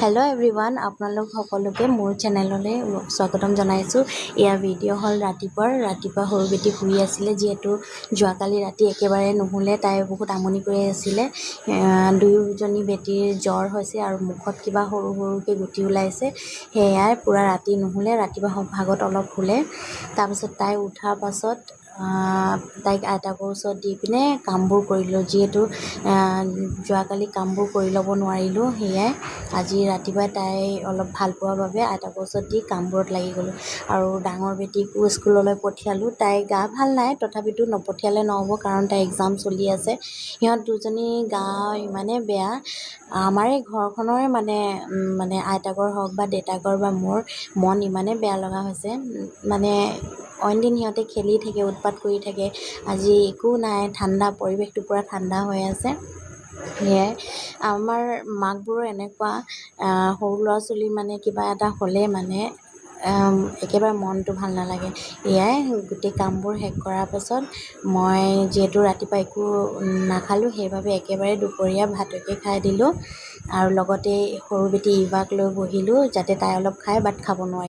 Hello everyone আপোনালোক সকলোকে মোৰ চেনেললৈ স্বাগতম জনাইছো। এয়া ভিডিঅ' হল ৰাতিপুৱা সৰু বেটি শুই আছিলে, যেহেতু যোৱাকালি ৰাতি একেবাৰে নুশুলে। তাই বহুত আমনি কৰি আছিলে। দুয়োজনী বেটিৰ জ্বৰ হৈছে আৰু মুখত কিবা সৰু সৰুকৈ গুটি ওলাইছে। সেয়াই পুৰা ৰাতি নুশুলে, ৰাতিপুৱা ভাগত অলপ শুলে। তাৰপিছত তাই উঠাৰ পাছত তাইক আইতাকৰ ওচৰত দি পিনে কামবোৰ কৰিলোঁ, যিহেতু যোৱাকালি কামবোৰ কৰি ল'ব নোৱাৰিলোঁ। সেয়াই আজি ৰাতিপুৱাই তাই অলপ ভাল পোৱাৰ বাবে আইতাকৰ ওচৰত দি কামবোৰত লাগি গ'লোঁ। আৰু ডাঙৰ বেটিকো স্কুললৈ পঠিয়ালোঁ। তাই গা ভাল নাই, তথাপিতো নপঠিয়ালে নহ'ব, কাৰণ তাই এক্সাম চলি আছে। সিহঁত দুজনী গা ইমানেই বেয়া, আমাৰ এই ঘৰখনৰে মানে আইতাকৰ হওক বা দেউতাকৰ বা মোৰ মন ইমানেই বেয়া লগা হৈছে। মানে অইন দিন সিহঁতে খেলি থাকে, উৎপাত কৰি থাকে। আজি একো নাই, ঠাণ্ডা পৰিৱেশটো পূৰা ঠাণ্ডা হৈ আছে। সেয়াই আমাৰ মাকবোৰৰ এনেকুৱা, সৰু ল'ৰা ছোৱালী মানে কিবা এটা হ'লে মানে একেবাৰে মনটো ভাল নালাগে। এয়াই গোটেই কামবোৰ শেষ কৰাৰ পাছত মই যিহেতু ৰাতিপুৱা একো নাখালোঁ, সেইবাবে একেবাৰে দুপৰীয়া ভাতকে খাই দিলোঁ। আৰু লগতে সৰু বেটি ইভাক লৈ বহিলোঁ, যাতে তাই অলপ খাই বাট খাব নোৱাৰে।